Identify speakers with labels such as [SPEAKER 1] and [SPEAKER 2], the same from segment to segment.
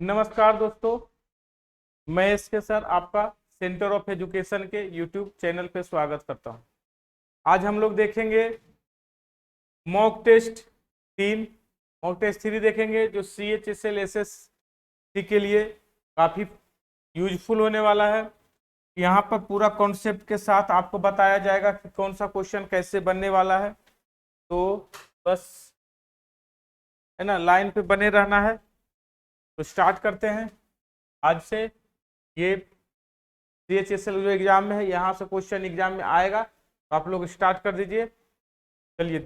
[SPEAKER 1] नमस्कार दोस्तों, मैं एसके सर आपका सेंटर ऑफ एजुकेशन के यूट्यूब चैनल पे स्वागत करता हूं। आज हम लोग देखेंगे मॉक टेस्ट 3। मॉक टेस्ट 3 देखेंगे जो CHSL SSC के लिए काफ़ी यूजफुल होने वाला है। यहाँ पर पूरा कॉन्सेप्ट के साथ आपको बताया जाएगा कि कौन सा क्वेश्चन कैसे बनने वाला है। तो बस है ना, लाइन पे बने रहना है। तो स्टार्ट करते हैं आज से। ये CHSL जो एग्जाम में है, यहाँ से क्वेश्चन एग्जाम में आएगा, तो आप लोग स्टार्ट कर दीजिए। चलिए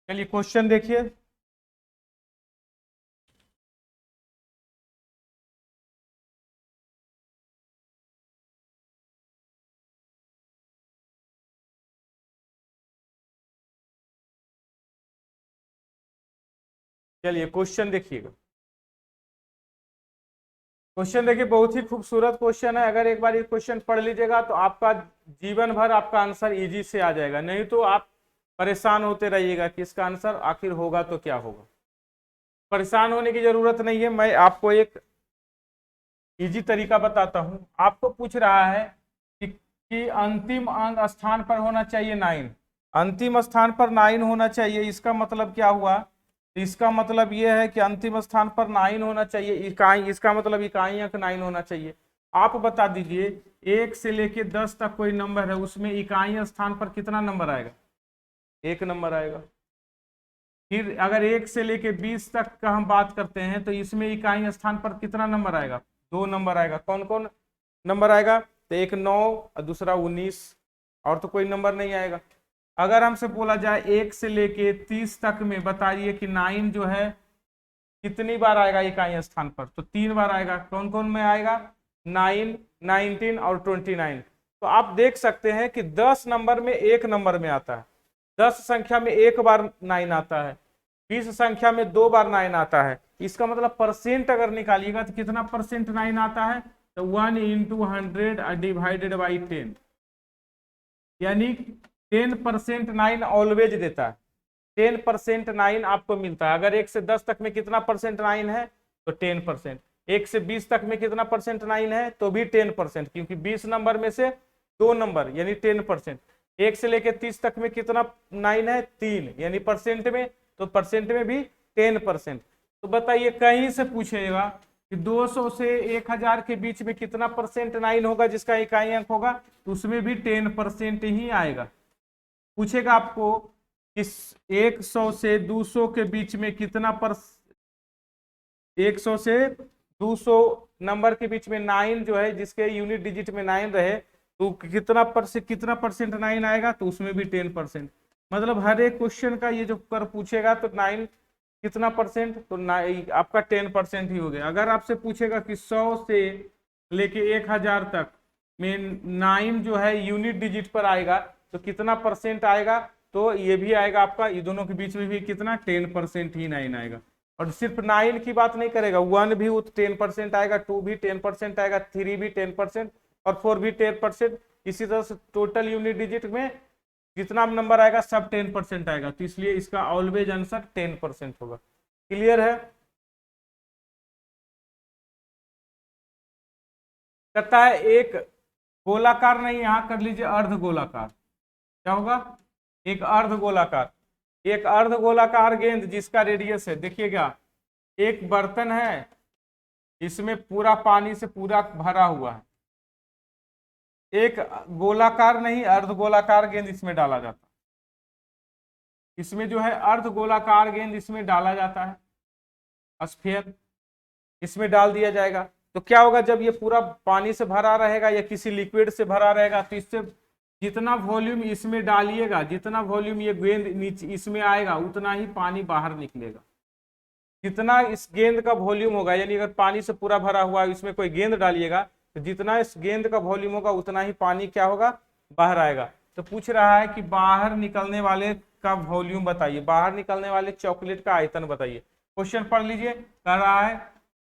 [SPEAKER 1] चलिए क्वेश्चन देखिए। चलिए क्वेश्चन देखिएगा। क्वेश्चन देखिए, बहुत ही खूबसूरत क्वेश्चन है। अगर एक बार ये क्वेश्चन पढ़ लीजिएगा तो आपका जीवन भर आपका आंसर इजी से आ जाएगा, नहीं तो आप परेशान होते रहिएगा कि इसका आंसर आखिर होगा तो क्या होगा। परेशान होने की जरूरत नहीं है। मैं आपको एक इजी तरीका बताता हूं। आपको पूछ रहा है कि अंतिम अंक स्थान पर होना चाहिए 9। अंतिम स्थान पर 9 होना चाहिए। इसका मतलब क्या हुआ? इसका मतलब यह है कि अंतिम स्थान पर 9 होना चाहिए इकाई। इसका मतलब इकाई अंक 9 होना चाहिए। आप बता दीजिए 1 से लेके 10 तक कोई नंबर है, उसमें इकाई स्थान पर कितना नंबर आएगा? 1 नंबर आएगा। फिर अगर 1 से लेके 20 तक का हम बात करते हैं तो इसमें इकाई स्थान पर कितना नंबर आएगा? 2 नंबर आएगा। कौन कौन नंबर आएगा? तो एक 9 और दूसरा 19, और तो कोई नंबर नहीं आएगा। अगर हमसे बोला जाए 1 से लेके 30 तक में बताइए कि 9 जो है कितनी बार आएगा इकाई स्थान पर? तो 3 बार आएगा। कौन कौन में आएगा? 9, 19 और 29। तो आप देख सकते हैं कि 10 नंबर में 1 नंबर में आता है। 10 संख्या में 1 बार 9 आता है। 20 संख्या में 2 बार 9 आता है। इसका मतलब परसेंट अगर निकालिएगा तो कितना परसेंट 9 आता है? तो 1 इंटू 100 डिवाइडेड बाई 10, यानी 10% 9 ऑलवेज देता है। 10% 9 आपको मिलता है। अगर 1 से 10 तक में कितना परसेंट 9 है? तो 10%। 1 से 20 तक में कितना परसेंट 9 है? तो भी 10%, क्योंकि 20 नंबर में से 2 नंबर यानी 10%। 1 से लेकर 30 तक में कितना 9 है? 3, यानी परसेंट में, तो परसेंट में भी 10%। तो बताइए, कहीं से पूछेगा कि 200 से 1000 के बीच में कितना परसेंट 9 होगा जिसका इकाई अंक होगा, तो उसमें भी 10% ही आएगा। पूछेगा आपको कि 100 से 200 के बीच में कितना 100 से 200 नंबर के बीच में 9 जो है, जिसके यूनिट डिजिट में 9 रहे, तो कितना परसेंट 9 आएगा? तो उसमें भी 10%। मतलब हर एक क्वेश्चन का ये जो कर पूछेगा तो 9 कितना परसेंट, तो आपका 10% ही हो गया। अगर आपसे पूछेगा कि 100 से लेके 1000 तक में 9 जो है यूनिट डिजिट पर आएगा तो कितना परसेंट आएगा? तो ये भी आएगा आपका, ये दोनों के बीच में भी कितना 10% ही 9 आएगा। और सिर्फ 9 की बात नहीं करेगा, 1 भी 10% आएगा, 2 भी 10% आएगा, 3 भी 10% और 4 भी 10%। इसी तरह से टोटल यूनिट डिजिट में जितना नंबर आएगा सब 10% आएगा। तो इसलिए इसका ऑलवेज आंसर 10% होगा। क्लियर है? कहता है एक गोलाकार, नहीं यहां कर लीजिए अर्ध गोलाकार। क्या होगा? एक अर्ध गोलाकार, एक अर्ध गोलाकार गेंद जिसका रेडियस है, देखिएगा एक बर्तन है, इसमें पूरा पानी से पूरा भरा हुआ है। एक गोलाकार नहीं अर्ध गोलाकार गेंद इसमें डाला जाता है। इसमें जो है अर्ध गोलाकार गेंद इसमें डाला जाता है, स्फीयर इसमें डाल दिया जाएगा। तो क्या होगा, जब ये पूरा पानी से भरा रहेगा या किसी लिक्विड से भरा रहेगा तो इससे जितना वॉल्यूम इसमें डालिएगा, जितना वॉल्यूम ये गेंद नीचे इसमें आएगा, उतना ही पानी बाहर निकलेगा। जितना इस गेंद का वॉल्यूम होगा, यानी अगर पानी से पूरा भरा हुआ है, इसमें कोई गेंद डालिएगा तो जितना इस गेंद का वॉल्यूम होगा उतना ही पानी क्या होगा? बाहर आएगा। तो पूछ रहा है कि बाहर निकलने वाले का वॉल्यूम बताइए, बाहर निकलने वाले चॉकलेट का आयतन बताइए। क्वेश्चन पढ़ लीजिए। कह रहा है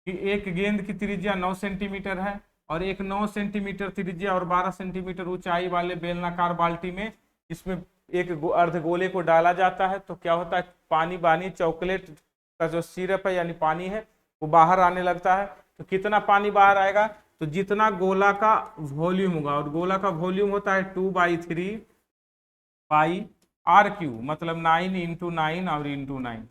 [SPEAKER 1] कि एक गेंद की त्रिज्या 9 सेंटीमीटर है और एक 9 सेंटीमीटर त्रिज्या और 12 सेंटीमीटर ऊंचाई वाले बेलनाकार बाल्टी में इसमें एक अर्धगोले को डाला जाता है। तो क्या होता है, पानी चॉकलेट का जो सिरप है यानी पानी है वो बाहर आने लगता है। तो कितना पानी बाहर आएगा, तो जितना गोला का वॉल्यूम होगा, और गोला का वॉल्यूम होता है 2/3 पाई आर क्यू, मतलब 9 × 9 और इंटू 9।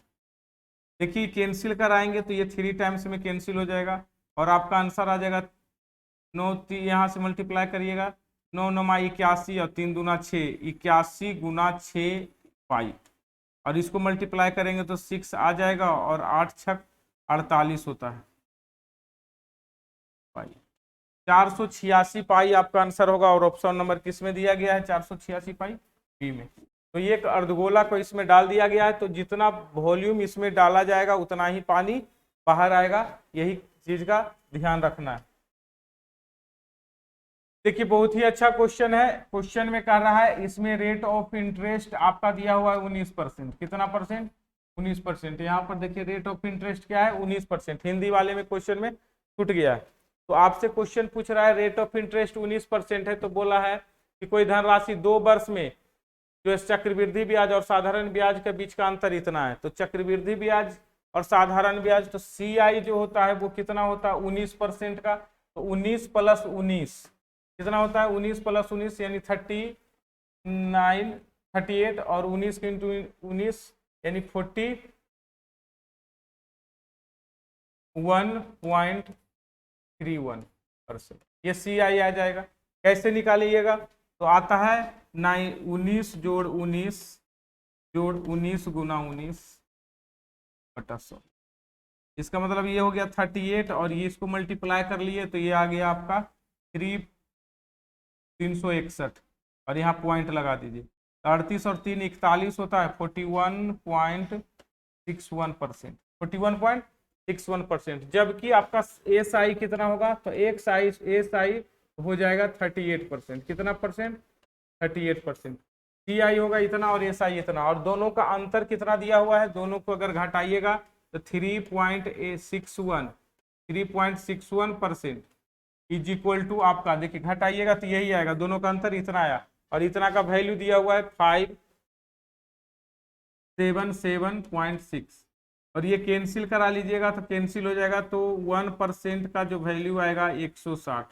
[SPEAKER 1] देखिए कैंसिल कराएंगे तो ये 3 टाइम्स में कैंसिल हो जाएगा और आपका आंसर आ जाएगा 9, यहाँ से मल्टीप्लाई करिएगा, 9 9 81 और 3 दूना 6, 81 × 6 पाई, और इसको मल्टीप्लाई करेंगे तो 6 आ जाएगा और 8 × 6 48 होता है पाई। 486 पाई आपका आंसर होगा, और ऑप्शन नंबर किस में दिया गया है, 486 पाई बी में। तो ये एक अर्धगोला को इसमें डाल दिया गया है, तो जितना वॉल्यूम इसमें डाला जाएगा उतना ही पानी बाहर आएगा, यही चीज का ध्यान रखना है। देखिए बहुत ही अच्छा क्वेश्चन है। क्वेश्चन में कह रहा है इसमें रेट ऑफ इंटरेस्ट आपका दिया हुआ है 19%। कितना परसेंट, 19%। यहाँ पर देखिए रेट ऑफ इंटरेस्ट क्या है, 19%। हिंदी वाले में क्वेश्चन में छूट गया है। तो आपसे क्वेश्चन पूछ रहा है रेट ऑफ इंटरेस्ट 19% है, तो बोला है कि कोई धनराशि 2 वर्ष में जो चक्रवृद्धि ब्याज और साधारण ब्याज के बीच का अंतर इतना है। तो चक्रवृद्धि ब्याज और साधारण ब्याज, तो CI जो होता है वो कितना होता है, 19% का। तो 19 + 19 कितना होता है, 19 + 19 यानी 39 38, और 19 × 19 यानी 41.31%। ये CI आ जाएगा। कैसे निकालिएगा, तो आता है 19 + 19 + 19 × 19/100। इसका मतलब ये हो गया 38, और ये इसको मल्टीप्लाई कर लिए तो ये आ गया आपका 361, और यहाँ पॉइंट लगा दीजिए। 38 और 3 41 होता है, 41.61%, 41.61%। जबकि आपका SI कितना होगा, तो एक SI हो जाएगा 38%। कितना परसेंट, 38%। CI होगा इतना और SI इतना, और दोनों का अंतर कितना दिया हुआ है, दोनों को अगर घटाइएगा तो 3.61% इज इक्वल टू आपका, देखिए घटाइएगा तो यही आएगा, दोनों का अंतर इतना आया, और इतना का वैल्यू दिया हुआ है 577.6, और ये कैंसिल करा लीजिएगा तो कैंसिल हो जाएगा, तो 1% का जो वैल्यू आएगा 160।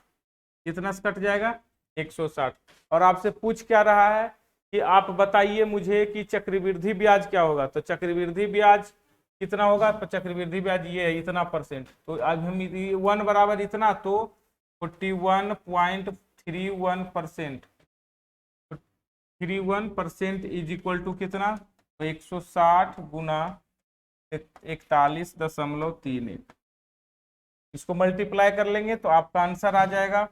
[SPEAKER 1] कितना कट जाएगा, 160। और आपसे पूछ क्या रहा है कि आप बताइए मुझे कि चक्रवृद्धि ब्याज क्या होगा। तो चक्रवृद्धि ब्याज कितना होगा, तो चक्रवृद्धि ब्याज ये है इतना परसेंट। तो अब हम 1 बराबर इतना, तो 41.31%, 31% इज इक्वल टू कितना, तो 160 × 41.31। इसको मल्टीप्लाई कर लेंगे तो आपका आंसर आ जाएगा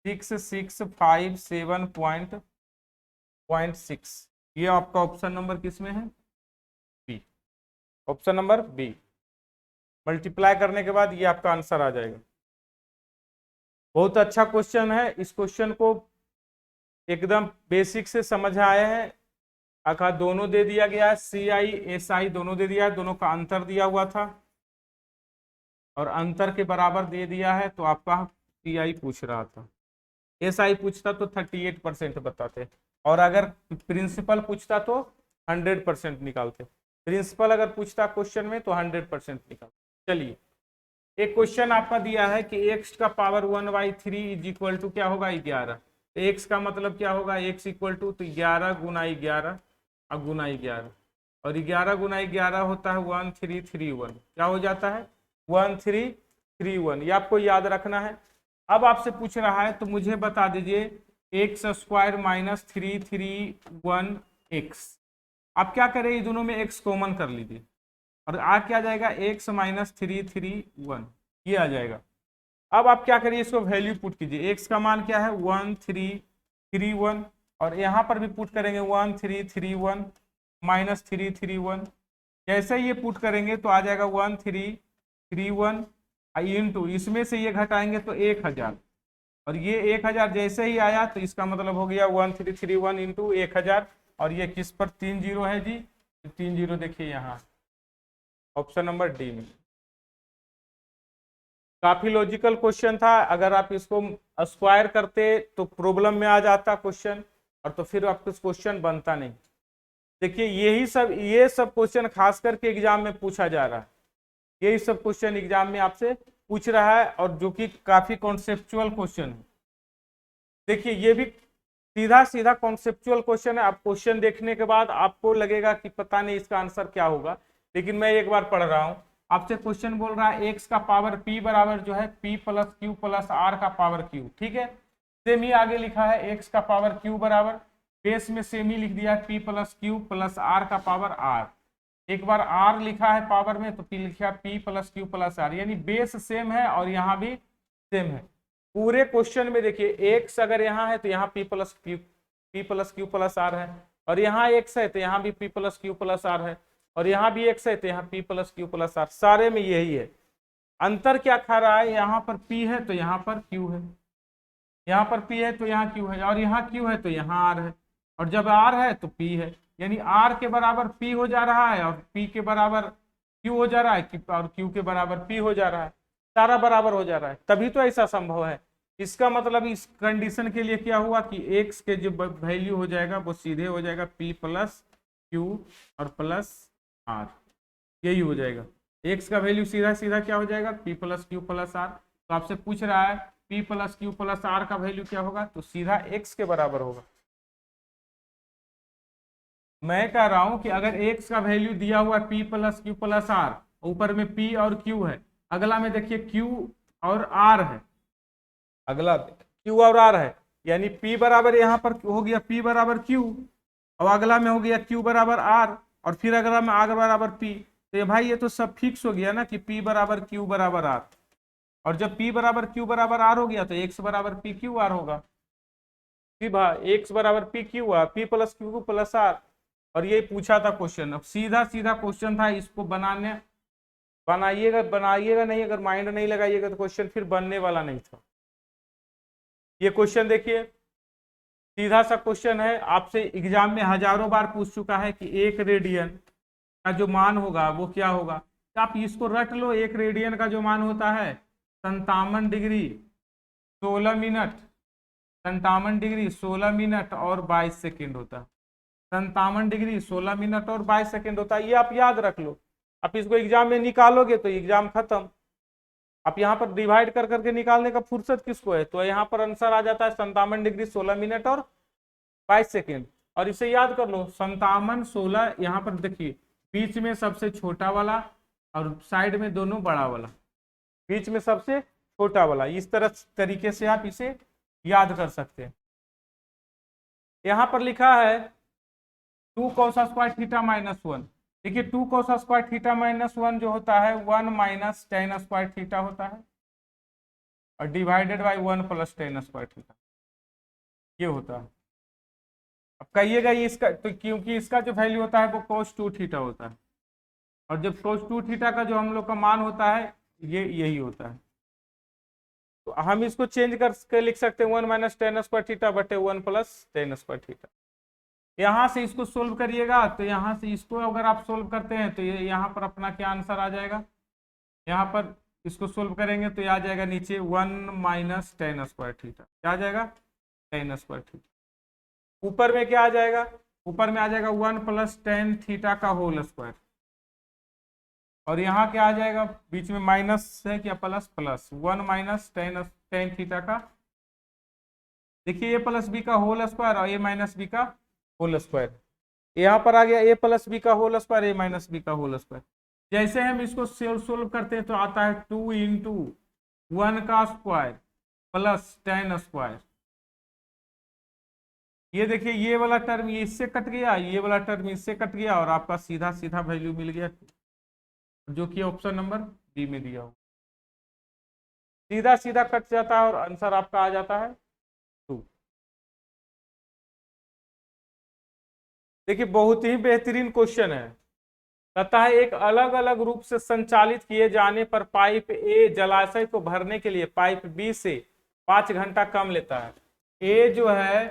[SPEAKER 1] 6657.6। ये आपका ऑप्शन नंबर किसमें है, B, option number B. Multiply करने के बाद ये आपका आंसर आ जाएगा। बहुत अच्छा क्वेश्चन है। इस क्वेश्चन को एकदम बेसिक से समझ आए हैं। आखिर दोनों दे दिया गया है, CI SI दोनों दे दिया है, दोनों का अंतर दिया हुआ था और अंतर के बराबर दे दिया है। तो आपका CI पूछ रहा था, SI पूछता तो 38% बताते, और अगर प्रिंसिपल पूछता तो 100% निकालते। प्रिंसिपल अगर पूछता क्वेश्चन में तो 100% निकालते। चलिए एक क्वेश्चन आपका दिया है कि x का पावर 1/3 इज इक्वल टू क्या होगा, 11। तो x का मतलब क्या होगा, x इक्वल टू, तो 11 × 11 और गुना 11, और 11 × 11 होता है 1331। क्या हो जाता है, 1331। ये आपको याद रखना है। अब आपसे पूछ रहा है तो मुझे बता दीजिए x² - 331x। आप क्या करें, ये दोनों में x कॉमन कर लीजिए, और आ क्या जाएगा, x - 331 ये आ जाएगा। अब आप क्या करिए, इसको वैल्यू पुट कीजिए। x का मान क्या है, 1331, और यहाँ पर भी पुट करेंगे 1331 - 331। जैसे ये पुट करेंगे तो आ जाएगा 1331 इंटू, इसमें से ये घटाएंगे तो 1000, और ये 1000 जैसे ही आया तो इसका मतलब हो गया 1331 इंटू 1000, और ये किस पर 3 0 है जी, 3 0 देखिए यहाँ ऑप्शन नंबर डी में। काफी लॉजिकल क्वेश्चन था। अगर आप इसको स्क्वायर करते तो प्रॉब्लम में आ जाता क्वेश्चन, और तो फिर आपको क्वेश्चन बनता नहीं। देखिए ये सब क्वेश्चन खास करके एग्जाम में पूछा जा रहा है। यही सब क्वेश्चन एग्जाम में आपसे पूछ रहा है और जो कि काफी कॉन्सेप्चुअल क्वेश्चन है। देखिए ये भी सीधा सीधा कॉन्सेप्चुअल क्वेश्चन है। आप क्वेश्चन देखने के बाद आपको लगेगा कि पता नहीं इसका आंसर क्या होगा, लेकिन मैं एक बार पढ़ रहा हूं। आपसे क्वेश्चन बोल रहा है एक्स का पावर पी बराबर जो है P plus Q plus R का पावर क्यू, ठीक है। सेम ही आगे लिखा है एक्स का पावर क्यू बराबर, बेस में सेम ही लिख दिया P plus Q plus R का पावर आर। एक बार आर लिखा है पावर में तो पी लिखा P plus Q plus R, यानी बेस सेम है और यहाँ भी सेम है। पूरे क्वेश्चन में देखिए एक्स अगर यहाँ है तो यहाँ P plus Q plus R है, और यहाँ एक्स है तो यहाँ भी P plus Q plus R है, और यहाँ भी एक्स है तो यहाँ P plus Q plus R, सारे में यही है। अंतर क्या खा रहा है, यहाँ पर पी है तो यहाँ पर क्यू है, यहाँ पर पी है तो यहाँ क्यू है, और यहाँ क्यू है तो यहाँ आर है, और जब आर है तो पी है, यानी आर के बराबर पी हो जा रहा है और पी के बराबर क्यू हो जा रहा है और क्यू के बराबर पी हो जा रहा है, सारा बराबर हो जा रहा है, तभी तो ऐसा संभव है। इसका मतलब इस कंडीशन के लिए क्या हुआ कि एक्स के जो वैल्यू हो जाएगा वो सीधे हो जाएगा पी प्लस क्यू और प्लस आर, यही हो जाएगा। एक्स का वैल्यू सीधा सीधा क्या हो जाएगा P plus Q plus R. तो आपसे पूछ रहा है P plus Q plus R का वैल्यू क्या होगा, तो सीधा एक्स के बराबर होगा। मैं कह रहा हूं कि अगर एक्स का वैल्यू दिया हुआ है P plus Q plus R, ऊपर में पी और क्यू है, अगला में देखिए क्यू और आर है, अगला क्यू और आर है, यानी पी बराबर यहाँ पर हो गया पी बराबर क्यू, और अगला में हो गया क्यू बराबर आर, और फिर अगला में आर बराबर पी। तो ये भाई ये तो सब फिक्स हो गया ना कि पी बराबर क्यू बराबर आर, और जब पी बराबर क्यू बराबर आर हो गया तो एक्स बराबर पी क्यू आर होगा। एक्स बराबर P Q R, P plus Q plus R, और ये पूछा था क्वेश्चन। अब सीधा सीधा क्वेश्चन था, इसको बनाइएगा बनाइएगा नहीं, अगर माइंड नहीं लगाइएगा तो क्वेश्चन फिर बनने वाला नहीं था। ये क्वेश्चन देखिए सीधा सा क्वेश्चन है, आपसे एग्जाम में हजारों बार पूछ चुका है कि एक रेडियन का जो मान होगा वो क्या होगा। तो आप इसको रट लो, एक रेडियन का जो मान होता है 57 डिग्री 16 मिनट, 57 डिग्री 16 मिनट और 22 सेकेंड होता है। 57 डिग्री 16 मिनट और 22 सेकेंड होता है, ये आप याद रख लो। आप इसको एग्जाम में निकालोगे तो एग्जाम खत्म। आप यहाँ पर डिवाइड कर करके निकालने का फुर्सत किसको है, तो यहाँ पर आंसर आ जाता है 57 डिग्री 16 मिनट और 22 सेकेंड। और इसे याद कर लो 57 16, यहाँ पर देखिए बीच में सबसे छोटा वाला और साइड में दोनों बड़ा वाला, बीच में सबसे छोटा वाला, इस तरह तरीके से आप इसे याद कर सकते हैं। यहाँ पर लिखा है 2 cos स्क्वायर थीटा माइनस 1। देखिए 2 cos स्क्वायर थीटा माइनस 1 जो होता है 1 माइनस टेन स्क्वायर थीटा होता है, और divided by 1 plus ten square theta ये होता है। अब कहिएगा ये इसका, तो क्योंकि इसका जो वैल्यू होता है वो cos 2 थीटा होता है, और जब cos 2 थीटा का जो हम लोग का मान होता है ये यही होता है। तो हम इसको चेंज करके लिख सकते हैं 1 माइनस टेन स्क्वायर थीटा बटे 1 प्लस टेन स्क्वायर थीटा। यहाँ से इसको सोल्व करिएगा, तो यहाँ से इसको अगर आप सोल्व करते हैं तो ये यहाँ पर अपना क्या आंसर आ जाएगा, यहाँ पर इसको सोल्व करेंगे तो ये आ जाएगा नीचे 1 माइनस टेन स्क्वायर थीटा, क्या आ जाएगा टेन स्क्वायर थीटा। ऊपर में क्या आ जाएगा, ऊपर में आ जाएगा 1 प्लस टेन थीटा का होल स्क्वायर, और यहाँ क्या आ जाएगा बीच में माइनस है क्या plus, plus 1 minus tan theta का, देखिए ए प्लस बी का होल स्क्वायर और ए माइनस बी का होल स्क्वायर, यहाँ पर आ गया ए प्लस बी का होल स्क्वायर ए माइनस बी का होल स्क्वायर। जैसे हम इसको सोल्व करते हैं तो आता है 2 इंटू 1 का स्क्वायर प्लस टेन स्क्वायर। ये देखिए ये वाला टर्म ये इससे कट गया, ये वाला टर्म इससे कट गया, और आपका सीधा सीधा वैल्यू मिल गया जो कि ऑप्शन नंबर बी में दिया हो। सीधा सीधा कट जाता है और आंसर आपका आ जाता है 2। देखिए बहुत ही बेहतरीन क्वेश्चन है। कहता है एक अलग अलग रूप से संचालित किए जाने पर पाइप ए जलाशय को भरने के लिए पाइप बी से 5 घंटा कम लेता है। ए जो है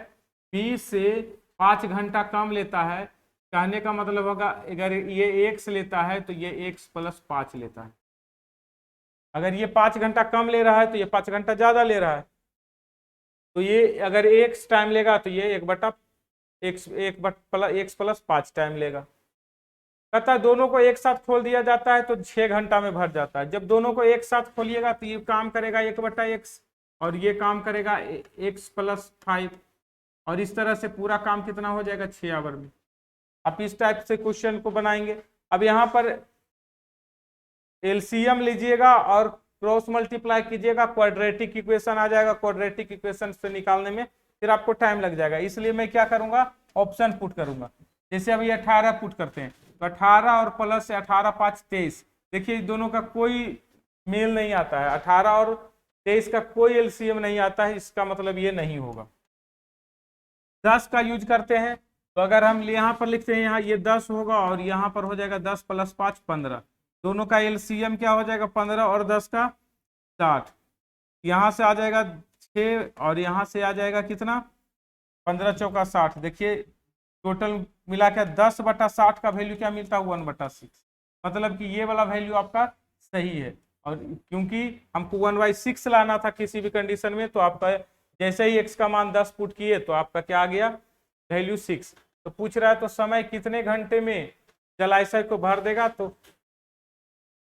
[SPEAKER 1] बी से 5 घंटा कम लेता है, कहने का मतलब होगा अगर ये x लेता है तो ये x प्लस 5 लेता है। अगर ये 5 घंटा कम ले रहा है तो ये 5 घंटा ज्यादा ले रहा है। तो ये अगर x टाइम लेगा तो ये 1 बटा x प्लस 5 टाइम लेगा। कहता है दोनों को एक साथ खोल दिया जाता है तो 6 घंटा में भर जाता है। जब दोनों को एक साथ खोलिएगा तो ये काम करेगा 1/x और ये काम करेगा x + 5 और इस तरह से पूरा काम कितना हो जाएगा 6 आवर में। आप इस टाइप से क्वेश्चन को बनाएंगे। अब यहाँ पर एलसीएम लीजिएगा और क्रॉस मल्टीप्लाई कीजिएगा, क्वाड्रेटिक इक्वेशन आ जाएगा। क्वाड्रेटिक इक्वेशन से निकालने में फिर आपको टाइम लग जाएगा, इसलिए मैं क्या करूंगा ऑप्शन पुट करूंगा। जैसे अभी 18 पुट करते हैं तो 18 और प्लस 18 5 23, देखिए दोनों का कोई मेल नहीं आता है, 18 और 23 का कोई एलसीएम नहीं आता है, इसका मतलब ये नहीं होगा। 10 का यूज करते हैं तो अगर हम यहाँ पर लिखते हैं यहाँ ये 10 होगा और यहाँ पर हो जाएगा 10 + 5 15, दोनों का एलसीएम क्या हो जाएगा 15 और 10 का 60, यहाँ से आ जाएगा 6 और यहाँ से आ जाएगा कितना 15 चौका 60। देखिए टोटल मिला के 10/60 का वैल्यू क्या मिलता है 1/6, मतलब कि ये वाला वैल्यू आपका सही है। और क्योंकि हमको 1/6 लाना था किसी भी कंडीशन में, तो आपका जैसे ही x का मान 10 पुट किए तो आपका क्या आ गया वैल्यू 6। तो पूछ रहा है तो समय कितने घंटे में जलाशय को भर देगा, तो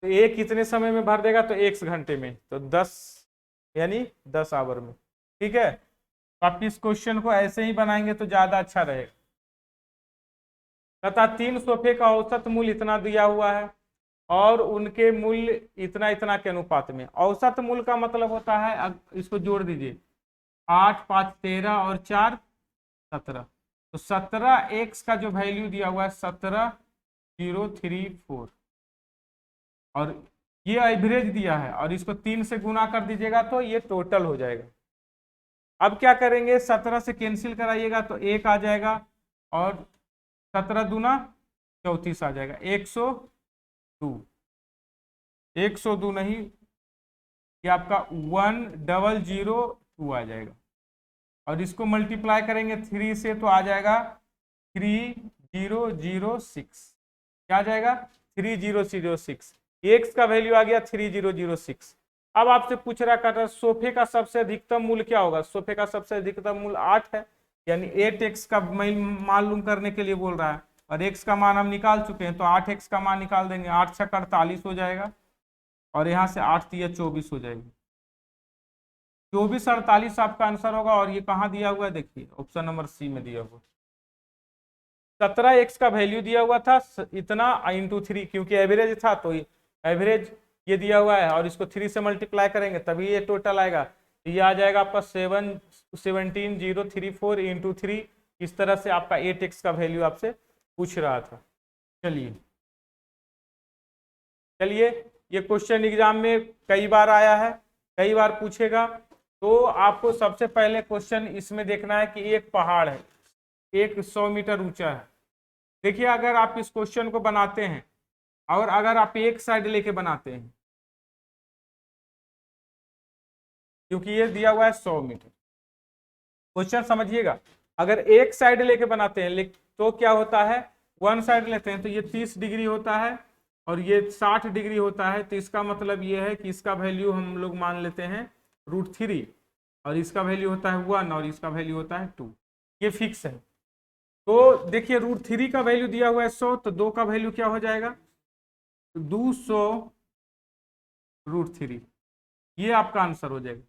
[SPEAKER 1] ये कितने समय में भर देगा, तो 1 घंटे में, तो 10 यानी 10 आवर में। ठीक है, तो आप इस क्वेश्चन को ऐसे ही बनाएंगे तो ज्यादा अच्छा रहेगा। तथा 3 सोफे का औसत मूल्य इतना दिया हुआ है और उनके मूल्य इतना इतना के अनुपात में। औसत मूल्य का मतलब होता है, इसको जोड़ दीजिए, 8 5 13 और 4 17, तो 17x का जो वैल्यू दिया हुआ है 17034 और ये एवरेज दिया है और इसको 3 से गुना कर दीजिएगा तो ये टोटल हो जाएगा। अब क्या करेंगे, 17 से कैंसिल कराइएगा तो 1 आ जाएगा और 17 दूना 34 आ जाएगा, 102, 102 नहीं, ये आपका 1002 आ जाएगा और इसको मल्टीप्लाई करेंगे 3 से तो आ जाएगा 3006। क्या आ जाएगा 3006, x का वैल्यू आ गया 3006। अब आपसे पूछ रहा कर सोफे का सबसे अधिकतम मूल्य क्या होगा। सोफे का सबसे अधिकतम मूल्य 8 है, यानी 8x का मालूम करने के लिए बोल रहा है और x का मान हम निकाल चुके हैं तो 8x का मान निकाल देंगे, 8 × 48 हो जाएगा और यहाँ से 8 × 3 = 24 हो जाएगी। 24 48 आपका आंसर होगा और ये कहाँ दिया हुआ है, देखिए ऑप्शन नंबर सी में दिया हुआ। 17x का वैल्यू दिया हुआ था इतना × 3, क्योंकि एवरेज था तो एवरेज ये दिया हुआ है और इसको 3 से मल्टीप्लाई करेंगे तभी ये टोटल आएगा। तो ये आ जाएगा आपका 17034 × 3। इस तरह से आपका 8x का वैल्यू आपसे पूछ रहा था। चलिए ये क्वेश्चन एग्जाम में कई बार आया है, कई बार पूछेगा। तो आपको सबसे पहले क्वेश्चन इसमें देखना है कि एक पहाड़ है, एक 100 मीटर ऊंचा है। देखिए अगर आप इस क्वेश्चन को बनाते हैं और अगर आप एक साइड लेके बनाते हैं, क्योंकि ये दिया हुआ है 100 मीटर, क्वेश्चन समझिएगा, अगर एक साइड लेके बनाते हैं तो क्या होता है, वन साइड लेते हैं तो ये 30 डिग्री होता है और ये 60 डिग्री होता है। तो इसका मतलब ये है कि इसका वैल्यू हम लोग मान लेते हैं √3 और इसका वैल्यू होता है 1 और इसका वैल्यू होता है 2, ये फिक्स है। तो देखिए √3 का वैल्यू दिया हुआ है 100, तो 2 का वैल्यू क्या हो जाएगा 200 √3, ये आपका आंसर हो जाएगा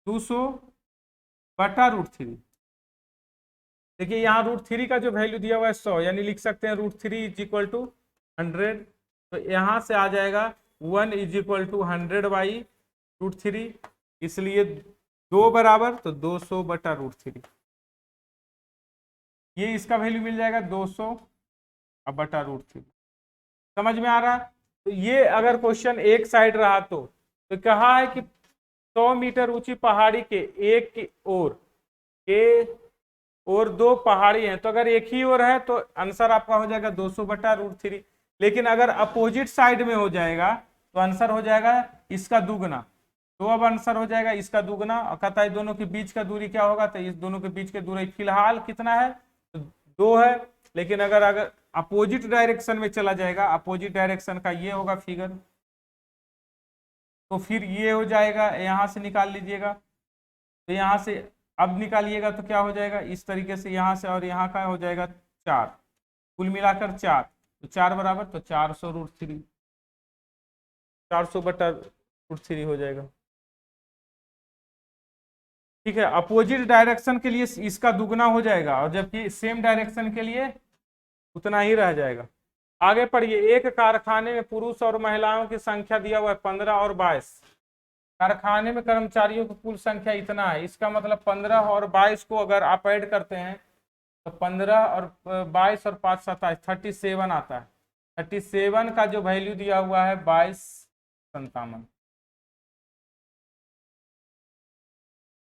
[SPEAKER 1] 200/√3। देखिए यहाँ √3 का जो वैल्यू दिया हुआ है 100, यानी लिख सकते हैं √3 = 100, तो यहाँ से आ जाएगा 1 = 100/√3, इसलिए 2 बराबर तो 200/√3, ये इसका वैल्यू मिल जाएगा 200/√3। समझ में आ रहा है। तो ये अगर क्वेश्चन एक साइड रहा तो कहा है कि 100 मीटर ऊंची पहाड़ी के एक और 2 पहाड़ी हैं, तो अगर एक ही ओर है तो आंसर आपका हो जाएगा 200/√3। लेकिन अगर अपोजिट साइड में हो जाएगा तो आंसर हो जाएगा इसका दुगना। तो अब आंसर हो जाएगा इसका दुगना और कहता है दोनों के बीच का दूरी क्या होगा, तो इस दोनों के बीच की दूरी फिलहाल कितना है, तो 2 है। लेकिन अगर अपोजिट डायरेक्शन में चला जाएगा, अपोजिट डायरेक्शन का ये होगा फिगर, तो फिर ये हो जाएगा, यहाँ से निकाल लीजिएगा, तो यहाँ से अब निकालिएगा तो क्या हो जाएगा इस तरीके से, यहाँ से और यहाँ का हो जाएगा 4, कुल मिलाकर 4, तो 4 बराबर, तो 400√3, 400/√3 हो जाएगा। ठीक है, अपोजिट डायरेक्शन के लिए इसका दुगना हो जाएगा और जबकि सेम डायरेक्शन के लिए उतना ही रह जाएगा। आगे पढ़िए, एक कारखाने में पुरुष और महिलाओं की संख्या दिया हुआ है 15 और 22। कारखाने में कर्मचारियों की कुल संख्या इतना है, इसका मतलब 15 और 22 को अगर आप ऐड करते हैं तो 15 और 22 और 5 27 37 आता है। 37 का जो वैल्यू दिया हुआ है 2257।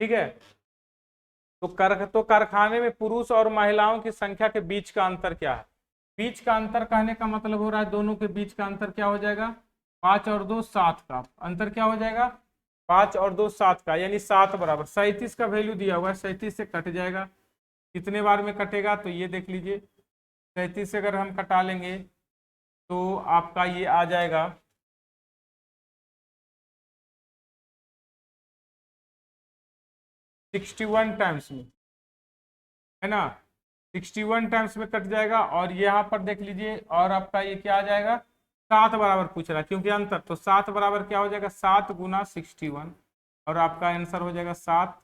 [SPEAKER 1] ठीक है, तो कारखाने में पुरुष और महिलाओं की संख्या के बीच का अंतर क्या है? बीच का अंतर कहने का मतलब हो रहा है दोनों के बीच का अंतर क्या हो जाएगा? 5 और 2 7 का अंतर क्या हो जाएगा? 5 और 2 7 का, यानी 7 बराबर 37 का वैल्यू दिया हुआ है, 37 से कट जाएगा। कितने बार में कटेगा तो ये देख लीजिए, 37 से अगर हम कटा लेंगे तो आपका ये आ जाएगा 61 टाइम्स में, है ना। 61 टाइम्स में कट जाएगा और यहाँ पर देख लीजिए, और आपका ये क्या आ जाएगा? 7 बराबर पूछ रहा है क्योंकि अंतर, तो 7 बराबर क्या हो जाएगा? 7 गुना 61, और आपका आंसर हो जाएगा 7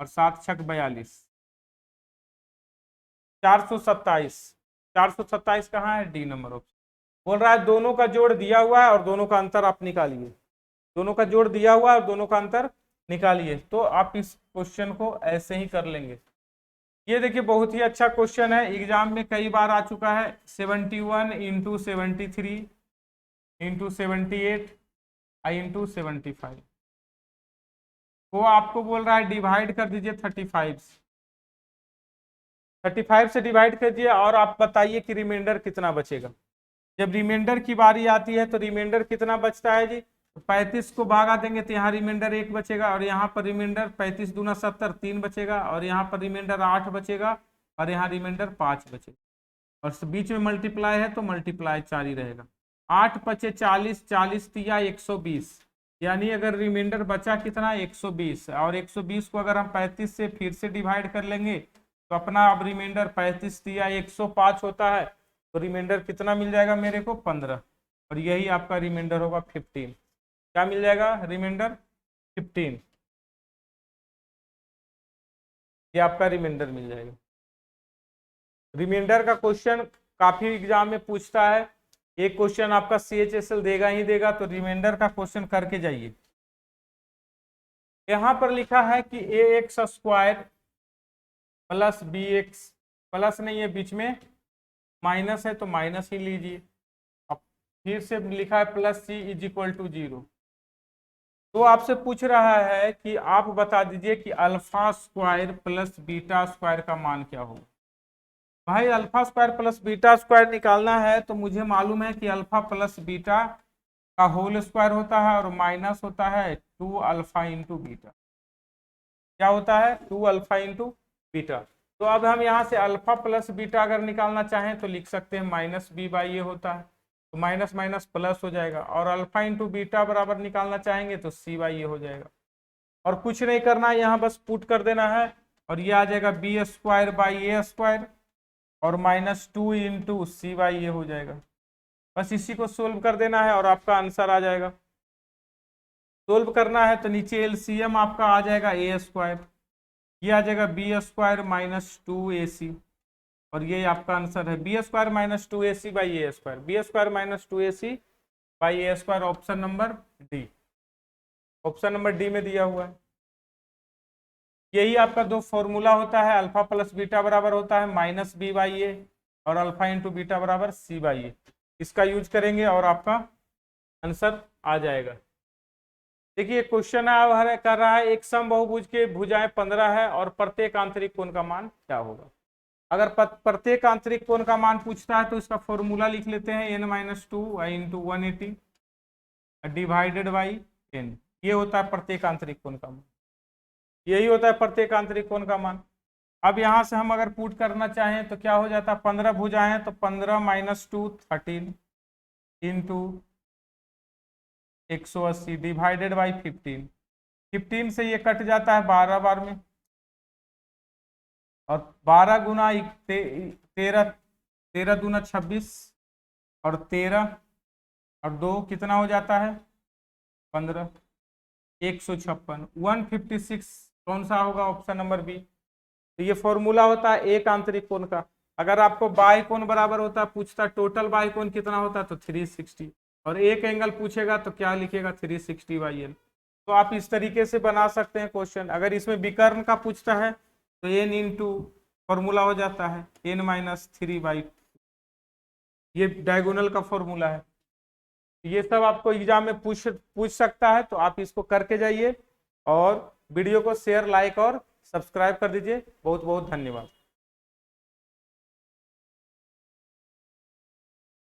[SPEAKER 1] और 7 छक 42, 427। 427 कहाँ है? D number option. बोल रहा है दोनों का जोड़ दिया हुआ है और दोनों का अंतर आप निकालिए। दोनों का जोड़ दिया हुआ है और दोनों का अंतर निकालिए, तो आप इस क्वेश्चन को ऐसे ही कर लेंगे। ये देखिए बहुत ही अच्छा क्वेश्चन है, एग्जाम में कई बार आ चुका है। 71 इंटू 73 इंटू 78 इंटू 75, वो आपको बोल रहा है डिवाइड कर दीजिए 35 से। 35 से डिवाइड कर दिए और आप बताइए कि रिमाइंडर कितना बचेगा। जब रिमाइंडर की बारी आती है तो रिमाइंडर कितना बचता है जी? 35 को भागा देंगे तो यहाँ रिमाइंडर 1 बचेगा, और यहाँ पर रिमाइंडर 35 दूना 70 3 बचेगा, और यहाँ पर रिमाइंडर 8 बचेगा, और यहाँ रिमाइंडर 5 बचेगा, और बीच में मल्टीप्लाई है तो मल्टीप्लाई 4 ही रहेगा। 8 पचे 40, 40 तिया 120, यानी अगर रिमाइंडर बचा कितना? 120, और 120 को अगर हम 35 से फिर से डिवाइड कर लेंगे तो अपना अब रिमाइंडर 35 तिया 105 होता है, तो रिमाइंडर कितना मिल जाएगा मेरे को? 15, और यही आपका रिमाइंडर होगा 15। क्या मिल जाएगा? रिमाइंडर 15, ये आपका रिमाइंडर मिल जाएगा। रिमाइंडर का क्वेश्चन काफी एग्जाम में पूछता है, एक क्वेश्चन आपका CHSL देगा ही देगा, तो रिमाइंडर का क्वेश्चन करके जाइए। यहां पर लिखा है कि ax² प्लस bx, प्लस नहीं है बीच में माइनस है तो माइनस ही लीजिए। अब फिर से लिखा है plus c is equal to 0। तो आपसे पूछ रहा है कि आप बता दीजिए कि α² प्लस β² का मान क्या होगा। भाई α² प्लस β² निकालना है तो मुझे मालूम है कि अल्फा प्लस बीटा का होल स्क्वायर होता है और माइनस होता है 2α इंटू बीटा। क्या होता है? 2α इंटू बीटा। तो अब हम यहाँ से अल्फा प्लस बीटा अगर निकालना चाहें तो लिख सकते हैं माइनस b बाई ये होता है, तो माइनस माइनस प्लस हो जाएगा, और अल्फा इंटू बीटा बराबर निकालना चाहेंगे तो c बाई ये हो जाएगा। और कुछ नहीं करना है, यहाँ बस पुट कर देना है, और ये आ जाएगा b² बाई a² और -2 इंटू c बाई ये हो जाएगा। बस इसी को सोल्व कर देना है और आपका आंसर आ जाएगा। सोल्व करना है तो नीचे एलसीएम आपका आ जाएगा a², ये आ जाएगा b² माइनस 2ac, और ये आपका आंसर है b² minus 2ac by a², b² minus 2ac by a², option number D. Option number D में दिया हुआ है। यही आपका दो फॉर्मूला होता है, अल्फा प्लस बीटा बराबर होता है माइनस b बाई ए, और अल्फा इंटू बीटा बराबर c बाई ए। इसका यूज करेंगे और आपका आंसर आ जाएगा। देखिए क्वेश्चन कर रहा है एक समबाहुभुज के भुजाएं 15 है और प्रत्येक आंतरिक कोण का मान क्या होगा। अगर प्रत्येक आंतरिक कोण का मान पूछता है तो इसका फॉर्मूला लिख लेते हैं n-2 into 180 divided by n। ये होता है प्रत्येक आंतरिक कोण का मान, यही होता है प्रत्येक आंतरिक कोण का मान। अब यहां से हम अगर पुट करना चाहें तो क्या हो जाता है? 15 भुजाएं हैं तो 15 माइनस 2 13 इंटू 180 डिवाइडेड बाई 15। 15 से ये कट जाता है 12 बार में, और 12 गुना 13 13 दूना 26 और 13 और 2 कितना हो जाता है 15, 156, 156 कौन सा होगा, ऑप्शन नंबर बी। तो ये फॉर्मूला होता है एक आंतरिक कोण का। अगर आपको बाह्य कोण बराबर होता है, पूछता टोटल बाह्य कोण कितना होता है तो 360, और एक एंगल पूछेगा तो क्या लिखेगा 360/L। तो आप इस तरीके से बना सकते हैं क्वेश्चन। अगर इसमें विकर्ण का पूछता है तो n इंटू फॉर्मूला हो जाता है n-3/2, ये डायगोनल का फॉर्मूला है। ये सब आपको एग्जाम में पूछ सकता है, तो आप इसको करके जाइए और वीडियो को शेयर, लाइक और सब्सक्राइब कर दीजिए। बहुत बहुत धन्यवाद।